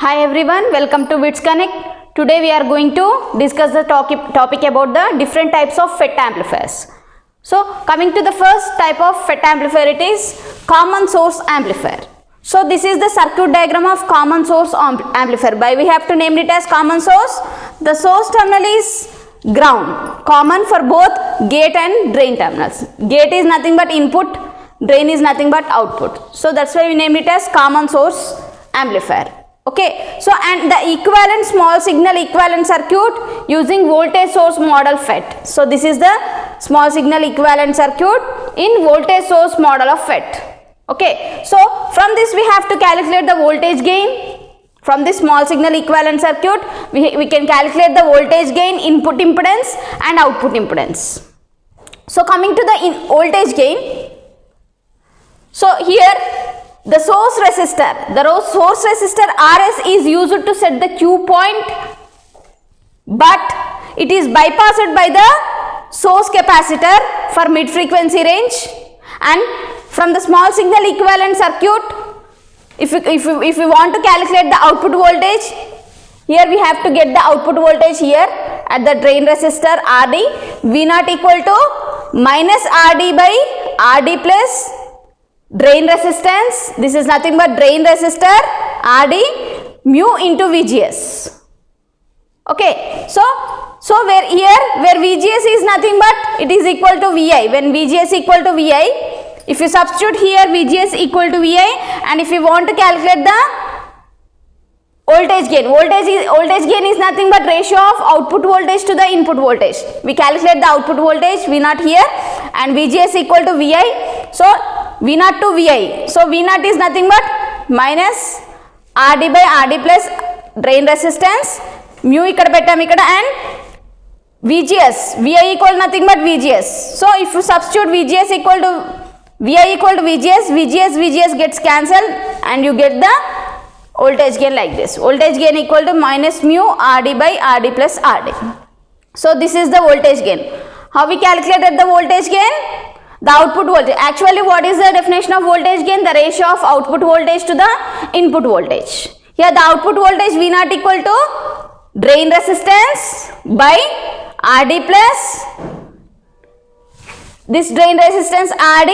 Hi everyone, welcome to WITS Connect. Today we are going to discuss the topic about the different types of FET amplifiers. So coming to the first type of FET amplifier, it is common source amplifier. So this is the circuit diagram of common source amplifier. By we have to name it as common source. The source terminal is ground, common for both gate and drain terminals. Gate is nothing but input, drain is nothing but output. So that's why we name it as common source amplifier. Okay, so and the equivalent small signal equivalent circuit using voltage source model FET. So this is the small signal equivalent circuit in voltage source model of FET. Okay, so from this we have to calculate the voltage gain. From this small signal equivalent circuit we can calculate the voltage gain, input impedance and output impedance. So coming to the voltage gain, so here the source resistor RS is used to set the Q point, but it is bypassed by the source capacitor for mid frequency range. And from the small signal equivalent circuit, if we want to calculate the output voltage, here we have to get the output voltage here at the drain resistor RD, V0 equal to minus RD by RD plus drain resistance. This is nothing but drain resistor RD mu into VGS. Okay, so where VGS is nothing but it is equal to VI. When VGS equal to VI, if you substitute here VGS equal to VI, and if you want to calculate the voltage gain is nothing but ratio of output voltage to the input voltage. We calculate the output voltage V0 here and VGS equal to VI. So V0 to VI. So V0 is nothing but minus RD by RD plus drain resistance mu ikkada pettam ikkada and VGS. VI equal nothing but VGS. So if you substitute VGS equal to VI equal to VGS gets cancelled and you get the voltage gain like this. Voltage gain equal to minus mu RD by RD plus RD. So this is the voltage gain. How we calculated the voltage gain? The output voltage. Actually, what is the definition of voltage gain? The ratio of output voltage to the input voltage. Here the output voltage V0 equal to drain resistance by RD plus this drain resistance RD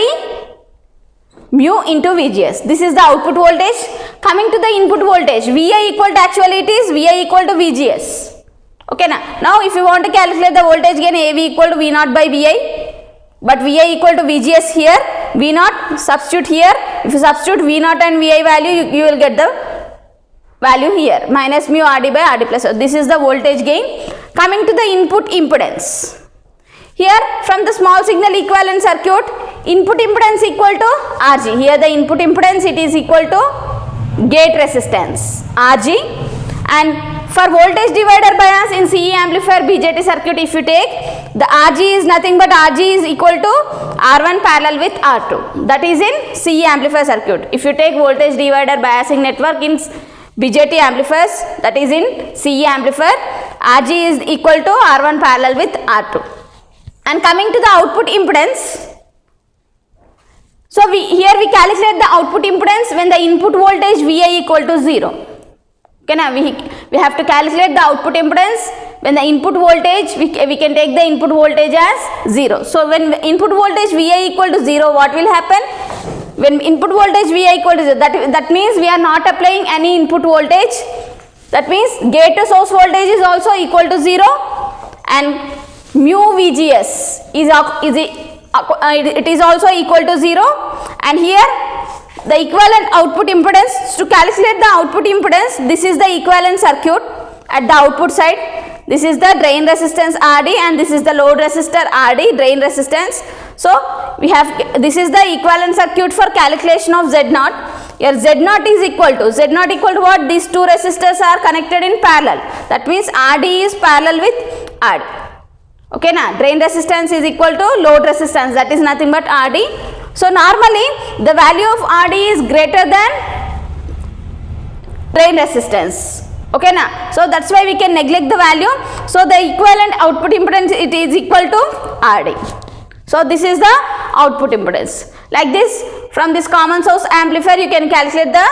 mu into VGS. This is the output voltage. Coming to the input voltage, VI equal to, actually it is VI equal to VGS. Okay, now if you want to calculate the voltage gain, AV equal to V0 by VI, but VI equal to VGS here, V0 substitute here. If you substitute V0 and VI value, you will get the value here, minus mu RD by RD plus. This is the voltage gain. Coming to the input impedance. Here from the small signal equivalent circuit, input impedance equal to RG. Here the input impedance, it is equal to gate resistance RG, and for voltage divider bias in CE amplifier BJT circuit, if you take, the RG is nothing but RG is equal to R1 parallel with R2. That is in CE amplifier circuit. If you take voltage divider biasing network in BJT amplifiers, that is in CE amplifier, RG is equal to R1 parallel with R2. And coming to the output impedance, so here we calculate the output impedance when the input voltage VI equal to 0. Okay, now we have to calculate the output impedance when the input voltage, we can take the input voltage as 0. So when input voltage VI equal to 0, what will happen? When input voltage VI equal to 0, that means we are not applying any input voltage. That means gate to source voltage is also equal to 0, and mu VGS it is also equal to 0, and here the equivalent output impedance, to calculate the output impedance, this is the equivalent circuit at the output side. This is the drain resistance RD and this is the load resistor RD, drain resistance. So we have, this is the equivalent circuit for calculation of Z0. Here Z0 is equal to what? These two resistors are connected in parallel. That means RD is parallel with RD. Okay, now drain resistance is equal to load resistance, that is nothing but RD. So normally the value of RD is greater than drain resistance. Okay, now so that's why we can neglect the value. So the equivalent output impedance, it is equal to RD. So this is the output impedance. Like this, from this common source amplifier you can calculate the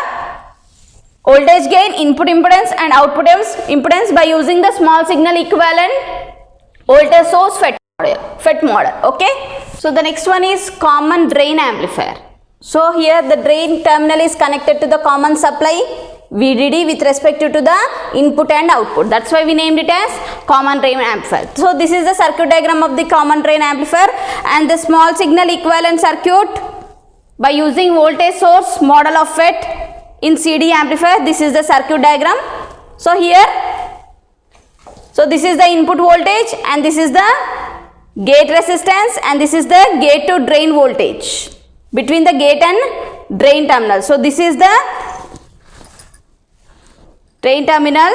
voltage gain, input impedance and output impedance by using the small signal equivalent voltage source FET model. Okay, so the next one is common drain amplifier. So here the drain terminal is connected to the common supply VDD with respect to the input and output. That's why we named it as common drain amplifier. So this is the circuit diagram of the common drain amplifier and the small signal equivalent circuit by using voltage source model of FET in CD amplifier. This is the circuit diagram. So here, so this is the input voltage and this is the gate resistance and this is the gate to drain voltage between the gate and drain terminal. So this is the drain terminal,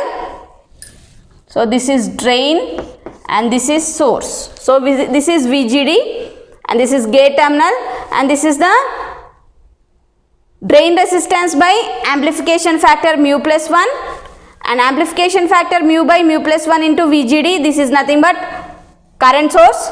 so this is drain and this is source. So this is VGD and this is gate terminal and this is the drain resistance by amplification factor mu plus 1 and amplification factor mu by mu plus 1 into VGD. This is nothing but current source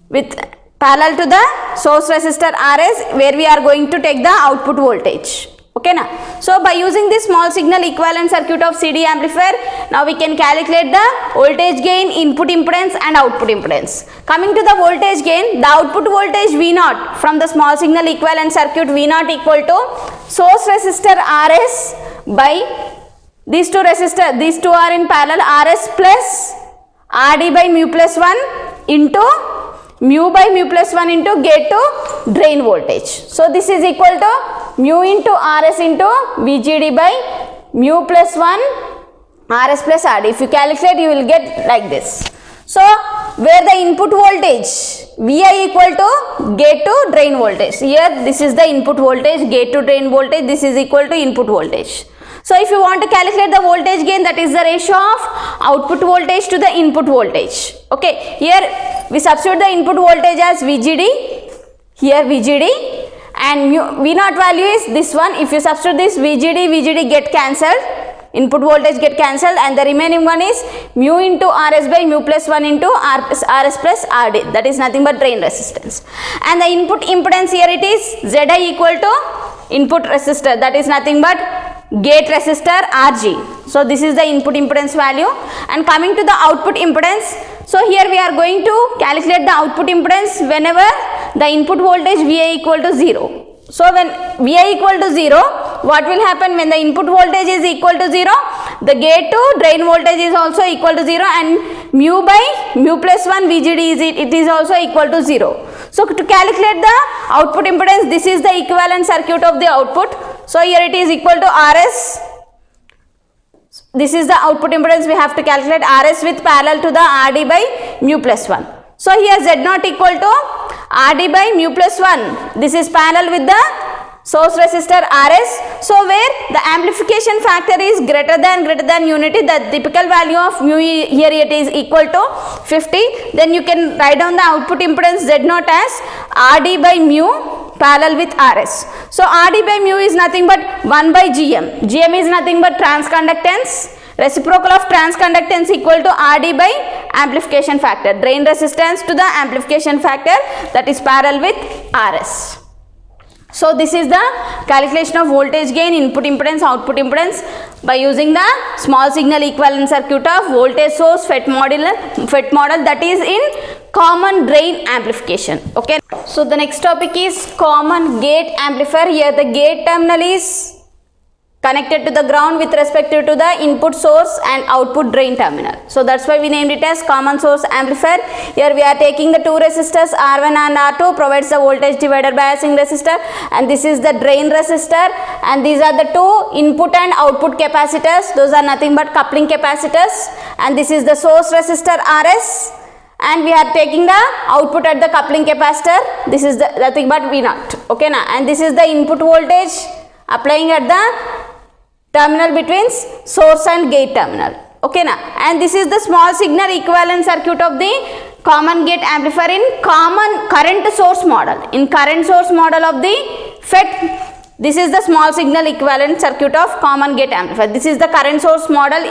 with parallel to the source resistor RS where we are going to take the output voltage. Okay na? So by using this small signal equivalent circuit of CD amplifier, now we can calculate the voltage gain, input impedance and output impedance. Coming to the voltage gain, the output voltage V0 from the small signal equivalent circuit V0 equal to source resistor RS by these two resistors, these two are in parallel, RS plus RD by mu plus 1 into mu by mu plus 1 into gate to drain voltage. So this is equal to mu into RS into VGD by mu plus 1 RS plus RD. If you calculate, you will get like this. So where the input voltage VI equal to gate to drain voltage. Here this is the input voltage, gate to drain voltage, this is equal to input voltage. So if you want to calculate the voltage gain, that is the ratio of output voltage to the input voltage. Okay, here we substitute the input voltage as VGD, here VGD and V0 value is this one. If you substitute this VGD get cancelled, input voltage get cancelled and the remaining one is mu into RS by mu plus 1 into RS plus RD, that is nothing but drain resistance. And the input impedance here it is ZI equal to input resistor, that is nothing but gate resistor RG. So this is the input impedance value. And coming to the output impedance, so here we are going to calculate the output impedance whenever the input voltage VI equal to 0. So when VI equal to 0, what will happen when the input voltage is equal to 0? The gate to drain voltage is also equal to 0 and mu by mu plus 1 VGD it is also equal to 0. So to calculate the output impedance, this is the equivalent circuit of the output. So here it is equal to RS. This is the output impedance we have to calculate, RS with parallel to the RD by mu plus 1. So here Z0 equal to RD by mu plus 1. This is parallel with the source resistor RS. So where the amplification factor is greater than unity, the typical value of mu here it is equal to 50. Then you can write down the output impedance Z0 as RD by mu parallel with RS. So RD by mu is nothing but 1 by GM. GM is nothing but transconductance. Reciprocal of transconductance equal to RD by amplification factor. Drain resistance to the amplification factor, that is parallel with RS. So this is the calculation of voltage gain, input impedance, output impedance by using the small signal equivalent circuit of voltage source FET model that is in common drain amplification. Okay. So the next topic is common gate amplifier. Here the gate terminal is connected to the ground with respect to the input source and output drain terminal. So that's why we named it as common source amplifier. Here we are taking the two resistors R1 and R2 provides the voltage divider biasing resistor, and this is the drain resistor, and these are the two input and output capacitors. Those are nothing but coupling capacitors, and this is the source resistor RS, and we are taking the output at the coupling capacitor. This is the nothing but V0. Okay na, and this is the input voltage applying at the terminal between source and gate terminal. Okay na, and this is the small signal equivalent circuit of the common gate amplifier in common current source model. In current source model of the FET, this is the small signal equivalent circuit of common gate amplifier. This is the current source model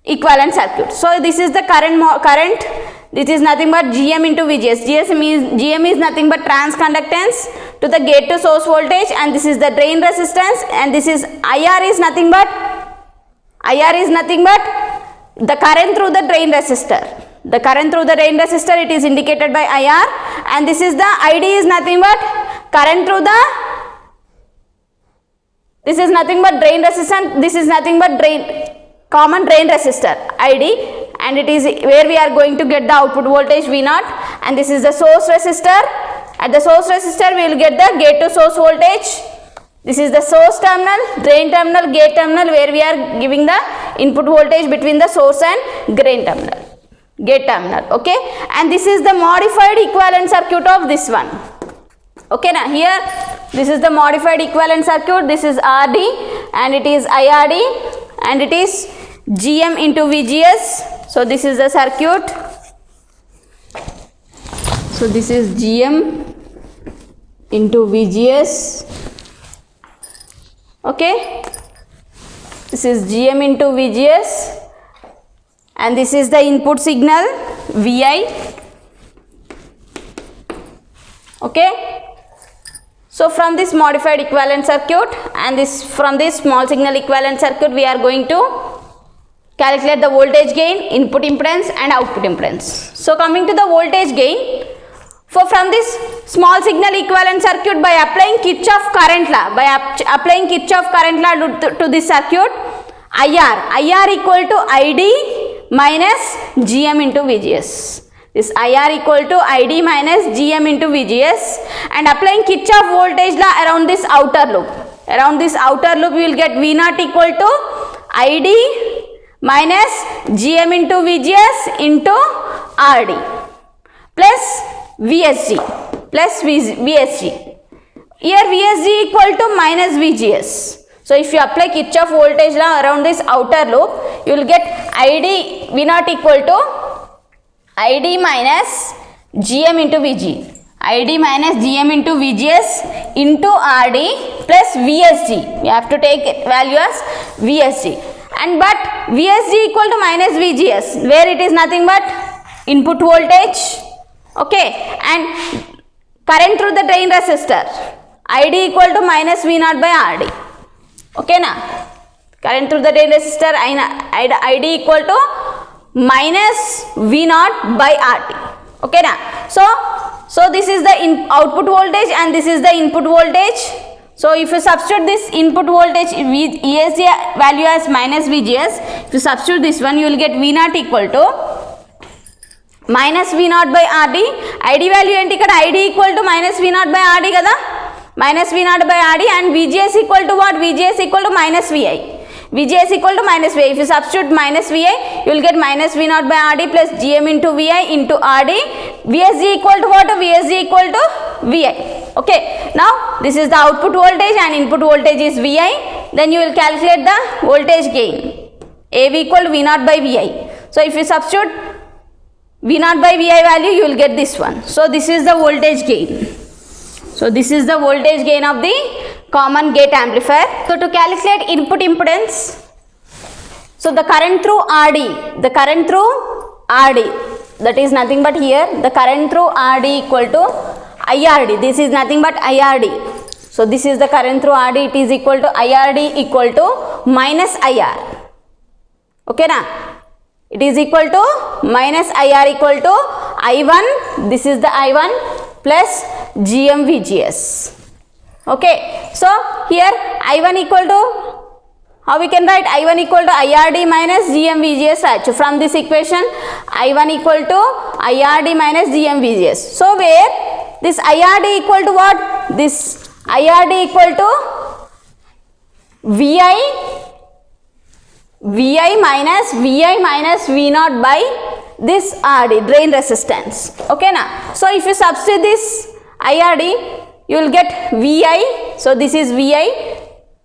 equivalent circuit. So this is the current. This is nothing but GM into VGS. GM is nothing but transconductance. to the gate to source voltage, and this is the drain resistance, and this is IR is nothing but the current through the drain resistor. The current through the drain resistor, it is indicated by IR, and this is the ID is nothing but current through the, this is nothing but drain resistance, this is nothing but common drain resistor ID, and it is where we are going to get the output voltage V0, and this is the source resistor. At the source resistor we will get the gate to source voltage. This is the source terminal, drain terminal, gate terminal, where we are giving the input voltage between the source and gate terminal, okay, and this is the modified equivalent circuit of this one. Okay, now here this is the modified equivalent circuit, this is RD and it is IRD and it is GM into VGS. So this is the circuit. So this is GM into VGS. Okay, this is GM into VGS, and this is the input signal Vi. Okay, so from this modified equivalent circuit and from this small signal equivalent circuit, we are going to calculate the voltage gain, input impedance and output impedance. So coming to the voltage gain, from this small signal equivalent circuit, by applying Kirchhoff current law, to this circuit, IR equal to ID minus GM into VGS. This IR equal to ID minus GM into VGS, and applying Kirchhoff voltage law around this outer loop. Around this outer loop, we will get V0 equal to ID minus GM into VGS into RD plus VSG plus VSG. Here VSG equal to minus VGS. So if you apply Kirchhoff voltage law around this outer loop, you will get ID V0 equal to ID minus GM into VG. ID minus GM into VGS into RD plus VSG. We have to take value as VSG. And but VSG equal to minus VGS, where it is nothing but input voltage. Okay, and current through the drain resistor, ID equal to minus V0 by RD. Okay, now current through the drain resistor, ID equal to minus V0 by RT. Okay, now so this is the output voltage and this is the input voltage. So if you substitute this input voltage ESG value as minus VGS, if you substitute this one, you will get V0 equal to minus V0 by RD. ID value enti ikkada ID equal to minus V0 by RD kada, minus V0 by RD, and VGS equal to what? VGS equal to minus VI. VGS equal to minus VI. If you substitute minus VI, you will get minus V0 by RD plus GM into VI into RD. VSG equal to what? VSG equal to VI. Okay, now this is the output voltage and input voltage is Vi. Then you will calculate the voltage gain. AV equal to V0 by Vi. So if you substitute V0 by Vi value, you will get this one. So this is the voltage gain. So this is the voltage gain of the common gate amplifier. So to calculate input impedance, so the current through RD, that is nothing but here, the current through RD equal to IRD, this is nothing but IRD. So this is the current through RD, it is equal to IRD equal to minus IR. Okay, now it is equal to minus IR equal to I1, this is the I1 plus GM VGS. Okay, so here I1 equal to, how we can write? I1 equal to IRD minus GM VGS, right? So from this equation, I1 equal to IRD minus GM VGS. So where this IRD equal to what? This IRD equal to VI minus V0 by this RD, drain resistance. Okay, now. So if you substitute this IRD, you will get Vi. So this is Vi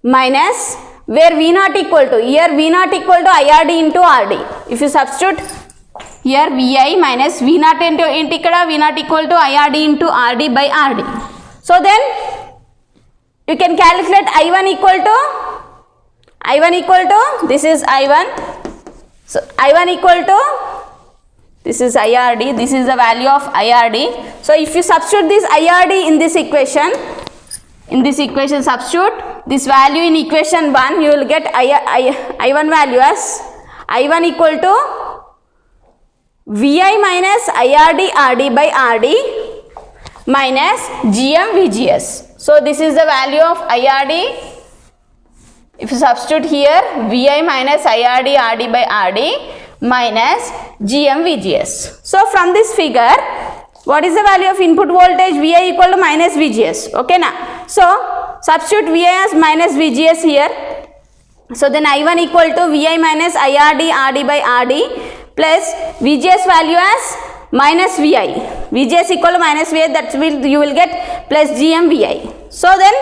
minus, where V0 equal to, here V0 equal to IRD into RD. If you substitute here Vi minus V0 into ikkada V0 equal to IRD into RD by RD. So then you can calculate I1 equal to, this is I1. So I1 equal to, this is IRD, this is the value of IRD. So if you substitute this IRD in this equation, in this equation substitute this value in equation 1, you will get I1 value as I1 equal to Vi minus IRD RD by RD minus GM VGS. So this is the value of IRD. If you substitute here Vi minus IRD RD by RD minus GM VGS. So from this figure, what is the value of input voltage? Vi equal to minus VGS. Okay na? So substitute Vi as minus VGS here. So then I1 equal to Vi minus IRD RD by RD plus VGS value as minus Vi. VGS equal to minus Vi, that will you will get plus GM Vi. So then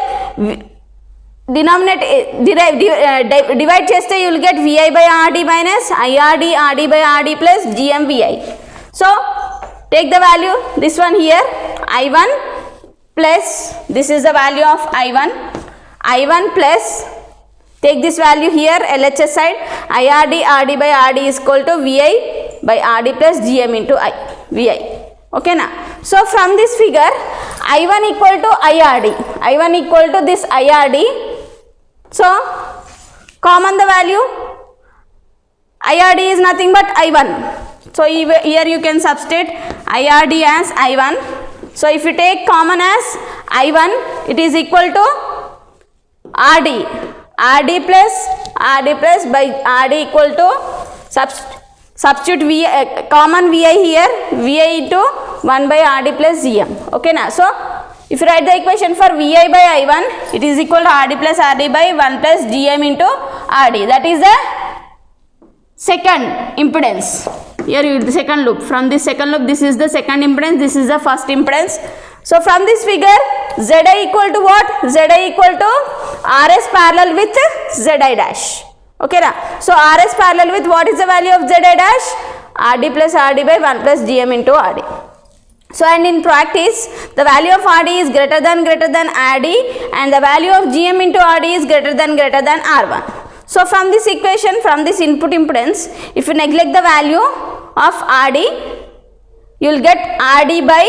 divide cheste you will get Vi by RD minus IRD RD by RD plus GM Vi. So take the value, this one here, I1 plus, this is the value of I1 plus, take this value here, LHS side, IRD RD by RD is equal to Vi by RD plus GM into Vi. Okay na? So from this figure, I1 equal to IRD, I1 equal to this IRD. So common the value, IRD is nothing but I1. So here you can substitute IRD as I1. So if you take common as I1, it is equal to RD plus by RD equal to substitute common Vi here, Vi into 1 by RD plus GM. Okay na? So if you write the equation for Vi by I1, it is equal to RD plus RD by 1 plus GM into RD. That is the second impedance. Here you the second loop. From this second loop, this is the second impedance, this is the first impedance. So from this figure, Zi equal to what? Zi equal to RS parallel with Zi dash. Okay na? So RS parallel with what is the value of Zi dash? RD plus RD by 1 plus GM into RD. So and in practice, the value of RD is greater than RD and the value of GM into RD is greater than R1. So from this equation, from this input impedance, if you neglect the value of RD, you will get RD by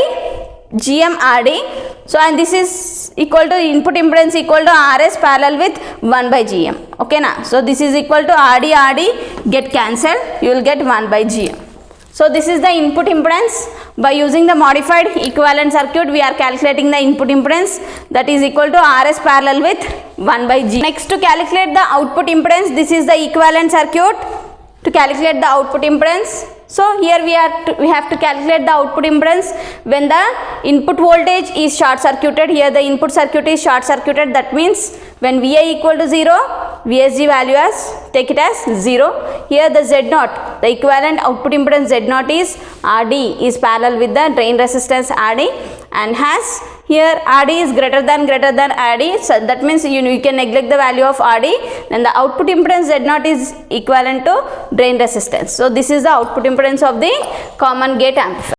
GM RD. So and this is equal to input impedance equal to RS parallel with 1 by GM. Okay na? So this is equal to RD get cancelled, you will get 1 by GM. So this is the input impedance. By using the modified equivalent circuit, we are calculating the input impedance, that is equal to RS parallel with 1 by G. Next, to calculate the output impedance, this is the equivalent circuit to calculate the output impedance. So here we have to calculate the output impedance when the input voltage is short circuited. Here the input circuit is short circuited, that means when Vi equal to 0, VSG value as, take it as 0. Here the Z0, the equivalent output impedance Z0 is RD is parallel with the drain resistance RD, and has here RD is greater than RD, so that means you can neglect the value of RD, then the output impedance Z0 is equivalent to drain resistance. So this is the output impedance of the common gate amplifier.